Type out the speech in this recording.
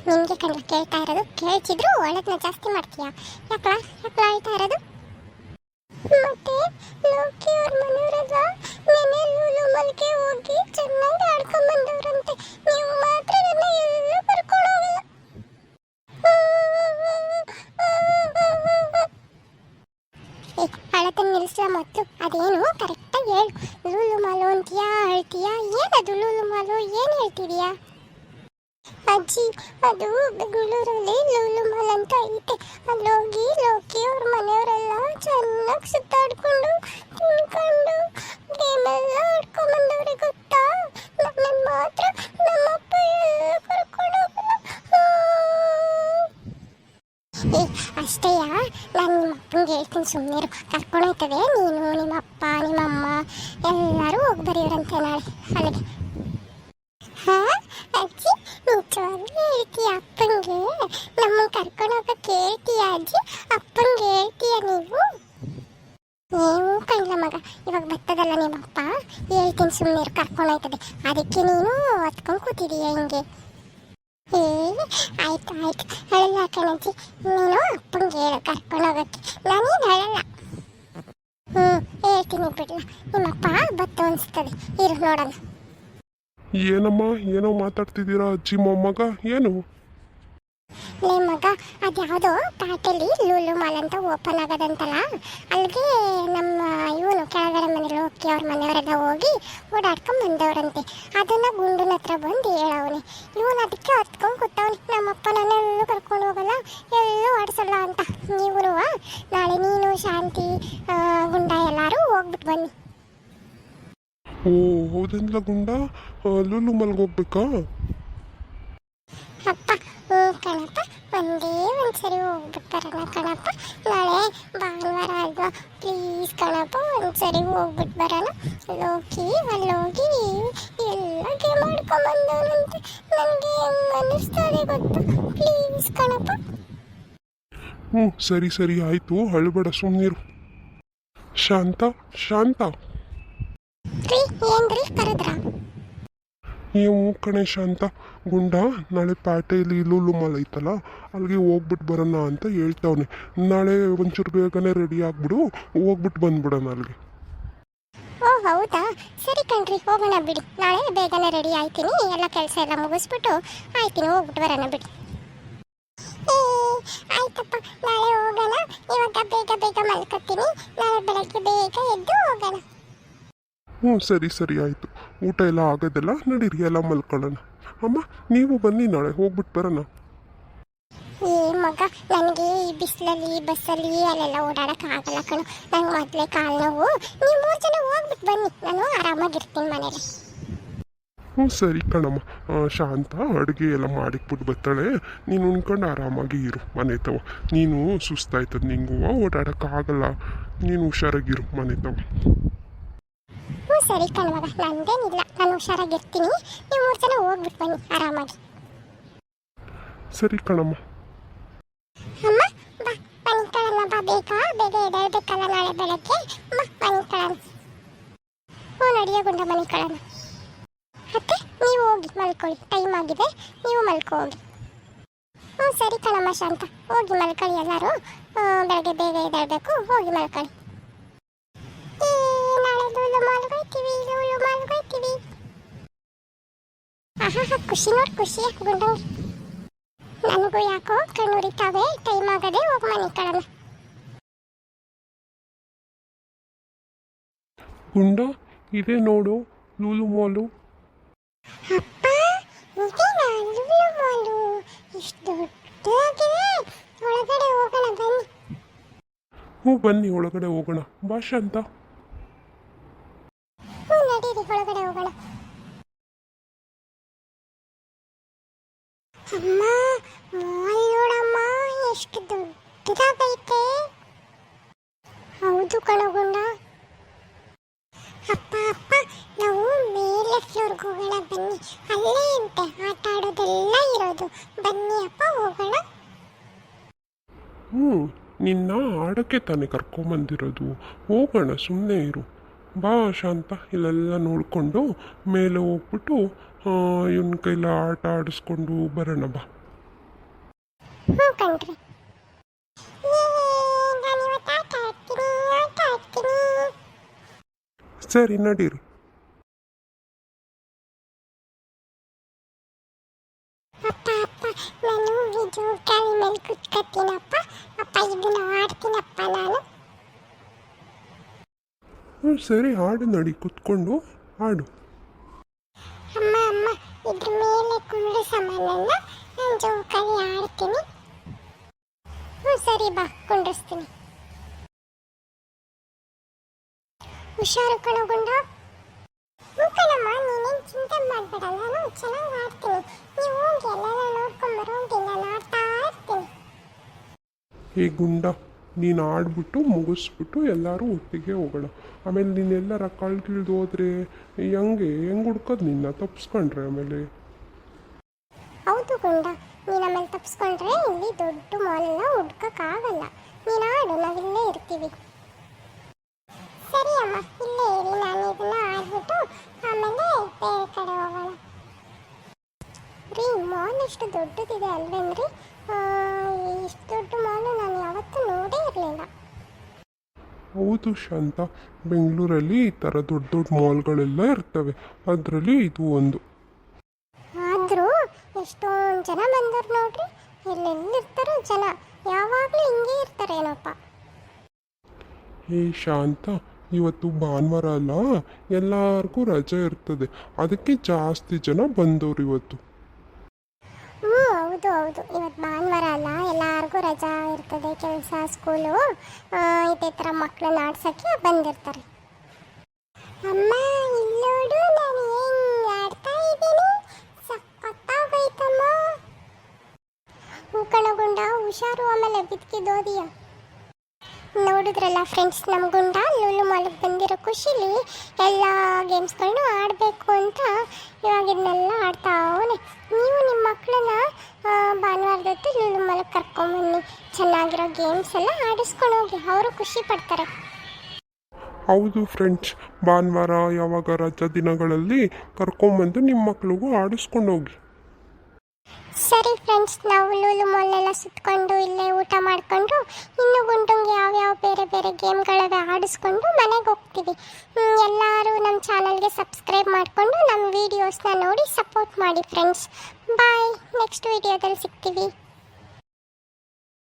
ನಿಮಗೆ ಕಂಡು ಕೇಳ್ತಾ ಇರೋದು. ಕೇಳ್ತಿದ್ರು ಒಳಗನ್ನ ಜಾಸ್ತಿ ಮಾಡ್ತೀಯಾ? ಯಾಕಲ ಯಾಕಲ ಹೇಳ್ತಾ ಇರೋದು? ಮತ್ತೆ ಲೋಕಿ ಅವ್ರ ಮನೆಯವರೆಲ್ಲ ನೆನೆ ಲೂಲು ಮಲ್ಗೆ ಹೋಗಿ ಚೆನ್ನಾಗಿ ಆಡ್ಕೊಂಡ್ ಬಂದವ್ರಂತೆ. ನೀವು ಮಾತ್ರ ನನ್ನ ಎಲ್ಲೂ ಕರ್ಕೊಂಡು ಹೋಗಲ್ಲ. ಅಳತನ್ನ ನಿಲ್ಸ ಮತ್ತು ಅದೇನು ಕರೆಕ್ಟಾಗಿ ಹೇಳು. ಲೂಲು ಮಾಲು ಅಂತೀಯಾ ಅಳ್ತೀಯಾ? ಏನದು ಲೂಲು ಮಾಲು? ಏನು ಹೇಳ್ತಿದೀಯಾ? ಅಜ್ಜಿ, ಅದು ಬೆಂಗಳೂರಲ್ಲಿ ಲೂಲು ಮಾಲ್ ಅಂತ ಐತೆ. ಅಲ್ಲೋಗಿ ಲೋಕಿ ಅವ್ರ ಮನೆಯವರೆಲ್ಲ ಚೆನ್ನಾಗಿ ಸುತ್ತಾಡ್ಕೊಂಡು ತಿನ್ಕೊಂಡು ಗೇಮೆಲ್ಲ ಆಡ್ಕೊಂಡ್ ಬಂದವ್ರೆ ಗೊತ್ತಾ. ನನ್ನ ಮಾತ್ರ ನಮ್ಮಪ್ಪ ಎಲ್ಲ ಕರ್ಕೊಂಡು ಹೋಗಲ್ಲ. ಅಷ್ಟೇಯಾ? ನಾನು ನಿಮ್ಮ ಅಪ್ಪನಿಗೆ ಹೇಳ್ತೀನಿ, ಸುಮ್ಮನೆ ಕರ್ಕೊಂಡು ಹೋಗ್ತದೆ. ನೀನು ನಿಮ್ಮ ಅಪ್ಪ ನಿಮ್ಮಮ್ಮ ಎಲ್ಲರೂ ಹೋಗಿ ಬರೀವ್ರಂತೆ ನಾಳೆ ಅಲ್ಲಿಗೆ. ಹಾ ಅಜ್ಜಿ, ನಿಜವಾಗ್ಲೂ ಹೇಳ್ತೀಯ ಅಪ್ಪಂಗೆ? ನಮ್ಮ ಕರ್ಕೊಂಡು ಹೋಗಕ್ಕೆ ಹೇಳ್ತೀಯ ಅಜ್ಜಿ? ಅಪ್ಪಂಗೆ ಹೇಳ್ತೀಯ ನೀವು? ನೀವು ಕಣ್ಣ ಮಗ, ಇವಾಗ ಬರ್ತದಲ್ಲ ನಿಮ್ಮಪ್ಪ, ಹೇಳ್ತೀನಿ ಸುಮ್ಮನೆ ಕರ್ಕೊಂಡು ಹೋಗ್ತದೆ. ಅದಕ್ಕೆ ನೀನು ಹೊತ್ಕೊಂಡು ಕೂತಿದೀಯ ಹಿಂಗೆ. ಆಯ್ತು ಆಯ್ತು, ಅಳಲ್ಲ ಕಣಜ್ಜಿ. ನೀನು ಅಪ್ಪಂಗೆ ಹೇಳು ಕರ್ಕೊಂಡು ಹೋಗಕ್ಕೆ, ನಾನೇನು ಅಳಲ್ಲ. ಹೇಳ್ತೀನಿ ಬಿಡ್ಲ. ನಿಮ್ಮಪ್ಪ ಬತ್ತು ಅನಿಸ್ತದೆ, ಇರು ನೋಡೋಣ. ಏನಮ್ಮ ಏನೋ ಮಾತಾಡ್ತಿದ್ದೀರಾ ಅಜ್ಜಿ ಮೊಮ್ಮಗ? ಏನು ಲೇ ಮಗ, ಅದ್ಯಾವುದೋ ಪ್ಯಾಟಲ್ಲಿ ಲೂಲು ಮಾಲ್ ಅಂತ ಓಪನ್ ಆಗೋದಂತಲ್ಲ, ಅಲ್ಲಿಗೆ ನಮ್ಮ ಇವನು ಕೆಳಗಡೆ ಮನೆ ಲೋಕಿ ಅವ್ರ ಮನೆಯವರೆಲ್ಲ ಹೋಗಿ ಓಡಾಡ್ಕೊಂಡು ಬಂದವ್ರಂತೆ. ಅದನ್ನ ಗುಂಡನ ಹತ್ರ ಬಂದು ಹೇಳವನೆ. ಇವನು ಅದಕ್ಕೆ ಹೊತ್ಕೊಂಡು ಕೂತವನೆ. ನಮ್ಮಪ್ಪ ನನ್ನ ಎಲ್ಲೂ ಕರ್ಕೊಂಡು ಹೋಗಲ್ಲ, ಎಲ್ಲೂ ಆಡಿಸಲ್ಲ ಅಂತ. ನೀವು ನಾಳೆ ನೀನು ಶಾಂತಿ ಗುಂಡ ಎಲ್ಲರೂ ಹೋಗ್ಬಿಟ್ಟು ಬನ್ನಿ. ಓ ಹೌದೇನ್ಲ ಗುಂಡ, ಲೂಲು ಮಲ್ಗೆ ಹೋಗ್ಬೇಕಾ? ಅಪ್ಪ ಕಣಪ್ಪ, ಒಂದೇ ಒಂದ್ಸರಿ ಹೋಗ್ಬಿಟ್ಟು ಬರೋಣ ಕಣಪ್ಪ. ನಾಳೆ ಭಾನುವಾರ ಅಲ್ವಾ, ಪ್ಲೀಸ್ ಕಣಪ್ಪ ಒಂದ್ಸರಿ ಹೋಗ್ಬಿಟ್ಟು ಬರೋಣ. ಲೋಕಿ ಅಲ್ಲೋಗಿ ಎಲ್ಲ ಗೇಮ್ ಆಡ್ಕೊಂಬಂದವನಂತೆ. ನನಗೆ ಹೆಂಗೆ ಅನ್ನಿಸ್ತದೆ ಗೊತ್ತಾ? ಪ್ಲೀಸ್ ಕಣಪ್ಪ. ಸರಿ ಸರಿ ಆಯಿತು, ಅಳ್ಬೇಡ ಸುಮ್ಮನಿರು. ಶಾಂತ ಶಾಂತ, ರೀ ಏನ್ರಿ ಕರೆದ್ರಾ? ನೀವು ಕಣೆ ಶಾಂತ, ಗುಂಡ ನಾಳೆ ಪ್ಯಾಟೆಯಲ್ಲಿ ಲೂಲು ಮಾಲ್ ಐತಲ್ಲ, ಅಲ್ಲಿಗೆ ಹೋಗ್ಬಿಟ್ಟು ಬರೋಣ ಅಂತ ಹೇಳ್ತಾವನೆ. ನಾಳೆ ಒಂಚೂರು ಬೇಗನೆ ರೆಡಿ ಆಗ್ಬಿಡು, ಹೋಗ್ಬಿಟ್ಟು ಬಂದ್ಬಿಡೋಣ ಅಲ್ಲಿಗೆ. ಓ ಹೌದಾ, ಸರಿ ಕಣ್ರಿ, ಹೋಗೋಣ ಬಿಡಿ. ನಾಳೆ ಬೇಗನೆ ರೆಡಿ ಆಯ್ತೀನಿ, ಎಲ್ಲ ಕೆಲಸ ಎಲ್ಲ ಮುಗಿಸ್ಬಿಟ್ಟು ಆಯ್ತೀನಿ, ಹೋಗ್ಬಿಟ್ಟು ಬರೋಣ ಬಿಡಿ. ಆಯ್ತಪ್ಪ, ನಾಳೆ ಹೋಗೋಣ. ಇವಾಗ ಬೇಗ ಬೇಗ ಮಲ್ಕೊತೀನಿ, ನಾಳೆ ಬೆಳಗ್ಗೆ ಬೇಗ ಎದ್ದು ಹೋಗೋಣ. ಸರಿ ಸರಿ ಆಯಿತು. ಊಟ ಎಲ್ಲ ಆಗೋದಲ್ಲ, ನಡೀರಿ ಎಲ್ಲ ಮಲ್ಕೊಳ್ಳೋಣ. ಅಮ್ಮ ನೀವು ಬನ್ನಿ, ನಾಳೆ ಹೋಗ್ಬಿಟ್ಟು ಬರೋಣ. ಏ ಮಗ, ನನಗೆ ಈ ಬಿಸಿಲಲ್ಲಿ ಬಸ್ಸಲ್ಲಿ ಅಲ್ಲೆಲ್ಲ ಓಡಾಡೋಕ್ಕಾಗಲ್ಲ ಕಣು. ನಂಗೆ ಮೊದಲೇ ಕಾಲು ನೋವು. ನೀವು 3 ಜನ ಹೋಗ್ಬಿಟ್ಟು ಬನ್ನಿ, ನಾನು ಆರಾಮಾಗಿರ್ತೀನಿ ಮನೇಲಿ. ಸರಿ ಕಣಮ್ಮ. ಶಾಂತ ಅಡುಗೆ ಎಲ್ಲ ಮಾಡಿಕ್ಬಿಟ್ಟು ಬರ್ತಾಳೆ, ನೀನು ಉಣ್ಕೊಂಡು ಆರಾಮಾಗಿ ಇರು ಮನೆ ತವ. ನೀನು ಸುಸ್ತಾಯ್ತದ, ನಿಂಗೂ ಓಡಾಡೋಕ್ಕಾಗಲ್ಲ, ನೀನು ಹುಷಾರಾಗಿರು ಮನೆ ತವ. ಸರಿ ಕಣ ಮಗ, ನಂದೇನಿಲ್ಲ, ನಾನು ಹುಷಾರಾಗಿರ್ತೀನಿ. ನೀವು 3 ಜನ ಹೋಗ್ಬಿಟ್ಟು ಬನ್ನಿ ಆರಾಮಾಗಿ. ಸರಿ ಕಣಮ್ಮ. ಅಮ್ಮ ಬಾ, ಮನಿಕೊಳ್ಳೋಣ ಬಾ, ಬೇಗ ಬೇಗ ಎದ್ದೇಳ್ಬೇಕಲ್ಲ ನಾಳೆ ಬೆಳಗ್ಗೆ. ಮನಿಕೊಳ್ಳೋಣ. ನಡಿಯ ಗುಂಡ ಮನಿಕೊಳ್ಳೋಣ. ಮತ್ತೆ ನೀವು ಹೋಗಿ ಮಲ್ಕೊಳ್ಳಿ, ಟೈಮ್ ಆಗಿದೆ, ನೀವು ಮಲ್ಕೊಳ್ಳಿ. ಸರಿ ಕಣಮ್ಮ ಶಾಂತ, ಹೋಗಿ ಮಲ್ಕೊಳ್ಳಿ ಎಲ್ಲರೂ. ಬೆಳಗ್ಗೆ ಬೇಗ ಎದ್ದೇಳಬೇಕು, ಹೋಗಿ ಮಲ್ಕೊಳ್ಳಿ. ನಾಳೆ ಲೂಲು ಮಾಲ್ಗೋಯ್ತೀವಿ, ಲೂಲು ಮಾಲ್ಗೋಯ್ತೀವಿ. ಖುಷಿ ನೋಡಿ, ಖುಷಿ ಗುಂಡಂಗೆ. ನನಗೂ ಯಾಕೋ ಕಣ್ಣುರಿತಾವೆ, ಟೈಮ್ ಆಗದೆ, ಹೋಗಿ ಮನಿಕೊಳ್ಳೋಣ. ಗುಂಡ ಇದೇ ನೋಡು ಲೂಲು ಮಾಲು. ಅಪ್ಪ, ಇದೇನಾ ಲೂಲು ಮಾಲು? ಎಷ್ಟು ದೊಡ್ಡದಾಗಿದೆ. ಒಳಗಡೆ ಹೋಗೋಣ ಬನ್ನಿ. ಬನ್ನಿ ಒಳಗಡೆ ಹೋಗೋಣ, ಬಾ ಶಾಂತ. ನಡೀರಿ ಒಳಗಡೆ ಹೋಗೋಣ. ಅಮ್ಮ, ಮಾಲ್ ನೋಡಮ್ಮ, ಎಷ್ಟು ದೊಡ್ಡದಾಗೈತೆ. ಹೌದು ಕಣಗುಂಡ. ಅಪ್ಪ ಅಪ್ಪ, ನಾವು ಮೇಲೆ ಫ್ಲೋರ್ಗೆ ಹೋಗೋಣ ಬನ್ನಿ. ಅಲ್ಲೇ ಅಂತೆ ಆಟ ಆಡೋದೆಲ್ಲ ಇರೋದು. ಬನ್ನಿ ಅಪ್ಪ ಹೋಗೋಣ. ನಿನ್ನ ಆಡೋಕ್ಕೆ ತಾನೇ ಕರ್ಕೊಂಬಂದಿರೋದು, ಹೋಗೋಣ ಸುಮ್ಮನೆ ಇರು. ಬಾ ಶಾಂತ, ಇಲ್ಲೆಲ್ಲ ನೋಡಿಕೊಂಡು ಮೇಲೆ ಹೋಗ್ಬಿಟ್ಟು ಇವನ ಕೈಲ ಆಟ ಆಡಿಸ್ಕೊಂಡು ಬರೋಣ ಬಾ. ಕಣ್ರಿ. ನಾನು ಇವತ್ತು ಆಟ ಆಡ್ತೀನಿ. ಸರಿ ನಡೀರಿ. ಅಪ್ಪ ನಾನು ಇದು ಗಾಳಿ ಮೇಲೆ ಕುತ್ಕೊತೀನಪ್ಪ. ಅಪ್ಪ ಇದನ್ನ ಆಡ್ತೀನಪ್ಪ ನಾನು. ಸರಿ ಹಾಡು ನಡಿ, ಕುತ್ಕೊಂಡು ಹಾಡು. ಅಮ್ಮ ಇದ್ರ ಮೇಲೆ ಕುಂಡ್ರಿಸಮ್ಮ ನನ್ನ, ನಾನು ಜೋಕಾಲಿ ಆಡ್ತೀನಿ. ಸರಿ ಬಾ, ಕುಂಡ್ರಿಸ್ತೀನಿ. ಹುಷಾರು ಕಣೋ ಗುಂಡ. ಕಣಮ್ಮ, ನೀನೇನು ಚಿಂತೆ ಮಾಡಬೇಡ, ನಾನು ಚೆನ್ನಾಗಿ ಆಡ್ತೀನಿ. ನೀವು ಹೋಗಿ ಎಲ್ಲ ನೋಡ್ಕೊಂಬರೋಗಿ, ನಾನು ಆಡ್ತಾ ಇರ್ತೀನಿ. ಹೇ ಗುಂಡ, ನೀನು ಆಡ್ಬಿಟ್ಟು ಮುಗಿಸ್ಬಿಟ್ಟು ಎಲ್ಲರೂ ಒಟ್ಟಿಗೆ ಹೋಗೋಣ. ಆಮೇಲೆ ನೀನೆಲ್ಲರ ಕಳ್ಗಿಳ್ದು ಹೋದ್ರೆ ಹೆಂಗೆ ಹುಡ್ಕೋದು, ನಿನ್ನ ತಪ್ಪಿಸ್ಕೊಂಡ್ರೆ ಆಮೇಲೆ. ಹೌದು ಗುಂಡ, ನೀನು ಆಮೇಲೆ ತಪ್ಪಿಸ್ಕೊಂಡ್ರೆ ಇಲ್ಲಿ ದೊಡ್ಡ ಮಾಲೆಲ್ಲ ಹುಡ್ಕೋಕ್ಕಾಗಲ್ಲ. ನೀನು ಆಡು, ನಾವಿಲ್ಲೇ ಇರ್ತೀವಿ. ಸರಿ ಅಮ್ಮ, ಇಲ್ಲೇ ಇರಿ, ನಾನು ಇದನ್ನ ಆಡ್ಬಿಟ್ಟು ಆಮೇಲೆ ಬೇರೆ ಕಡೆ ಹೋಗೋಣ. ರೀ, ಮಾಲ್ ಎಷ್ಟು ದೊಡ್ಡದಿದೆ ಅಲ್ವೇನ್ರಿ? ಇಷ್ಟು ದೊಡ್ಡ ಮಾಲು ನಾನು ಯಾವತ್ತೂ ನೋಡೇ ಇರಲಿಲ್ಲ. ಹೌದು ಶಾಂತ, ಬೆಂಗಳೂರಲ್ಲಿ ಈ ಥರ ದೊಡ್ಡ ದೊಡ್ಡ ಮಾಲ್ಗಳೆಲ್ಲ ಇರ್ತವೆ, ಅದರಲ್ಲಿ ಇದು ಒಂದು. ಆದರೂ ಎಷ್ಟೊಂದು ಜನ ಬಂದರು ನೋಡ್ರಿ. ಎಲ್ಲೆಲ್ಲಿರ್ತಾರೋ ಜನ, ಯಾವಾಗಲೂ ಹಿಂಗೆ ಇರ್ತಾರೇನಪ್ಪ. ಹೇ ಶಾಂತ, ಇವತ್ತು ಭಾನುವಾರ ಅಲ್ಲ, ಎಲ್ಲರಿಗೂ ರಜೆ ಇರ್ತದೆ, ಅದಕ್ಕೆ ಜಾಸ್ತಿ ಜನ ಬಂದವರು ಇವತ್ತು. ಹೌದು, ಇವತ್ತು ಭಾನುವಾರ ಅಲ್ಲ, ಎಲ್ಲರಿಗೂ ರಜಾ ಇರ್ತದೆ, ಕೆಲಸ, ಸ್ಕೂಲು, ಇದೇ ಥರ ಮಕ್ಕಳನ್ನ ಆಡ್ಸೋಕ್ಕೆ ಬಂದಿರ್ತಾರೆ. ಅಮ್ಮ ಇಲ್ಲೋಡು, ನಾನು ಹೆಂಗೆ ಆಡ್ತಾ ಇದ್ದೀನಿ, ಸಕ್ಕತ್ತಾಗೈತಮ್ಮ. ಕಣಗುಂಡ, ಹುಷಾರು, ಆಮೇಲೆ ಬಿದ್ಕಿದೋದಿಯ. ನೋಡಿದ್ರಲ್ಲ ಫ್ರೆಂಡ್ಸ್, ನಮ್ಮ ಗುಂಡ ಲೂಲು ಮಾಲಿಗೆ ಬಂದಿರೋ ಖುಷಿಲಿ ಎಲ್ಲ ಗೇಮ್ಸ್ಗಳನ್ನೂ ಆಡಬೇಕು ಅಂತ ಇವಾಗ ಇದನ್ನೆಲ್ಲ ಆಡ್ತಾ ಅವನೇ. ನೀವು ನಿಮ್ಮ ಮಕ್ಕಳನ್ನ ಭಾನುವಾರದೊತ್ತು ಲೂಲು ಮಾಲಿಗೆ ಕರ್ಕೊಂಬನ್ನಿ, ಚೆನ್ನಾಗಿರೋ ಗೇಮ್ಸ್ ಎಲ್ಲ ಆಡಿಸ್ಕೊಂಡೋಗಿ, ಅವರು ಖುಷಿ ಪಡ್ತಾರೆ. ಹೌದು ಫ್ರೆಂಡ್ಸ್, ಭಾನುವಾರ ಯಾವಾಗ ರಜಾ ದಿನಗಳಲ್ಲಿ ಕರ್ಕೊಂಬಂದು ನಿಮ್ಮ ಮಕ್ಳಿಗೂ ಆಡಿಸ್ಕೊಂಡು ಹೋಗಿ. ಸರಿ ಫ್ರೆಂಡ್ಸ್, ನಾವು ಲೂಲು ಮಾಲೆಲ್ಲ ಸುತ್ಕೊಂಡು ಇಲ್ಲೇ ಊಟ ಮಾಡಿಕೊಂಡು ಇನ್ನು ಗುಂಡಂಗೆ ಯಾವ್ಯಾವ ಬೇರೆ ಬೇರೆ ಗೇಮ್ಗಳಿವೆ ಆಡಿಸ್ಕೊಂಡು ಮನೆಗೆ ಹೋಗ್ತೀವಿ. ಎಲ್ಲರೂ ನಮ್ಮ ಚಾನಲ್ಗೆ ಸಬ್ಸ್ಕ್ರೈಬ್ ಮಾಡಿಕೊಂಡು ನಮ್ಮ ವೀಡಿಯೋಸ್ನ ನೋಡಿ ಸಪೋರ್ಟ್ ಮಾಡಿ ಫ್ರೆಂಡ್ಸ್. ಬಾಯ್, ನೆಕ್ಸ್ಟ್ ವೀಡಿಯೋದಲ್ಲಿ ಸಿಗ್ತೀವಿ.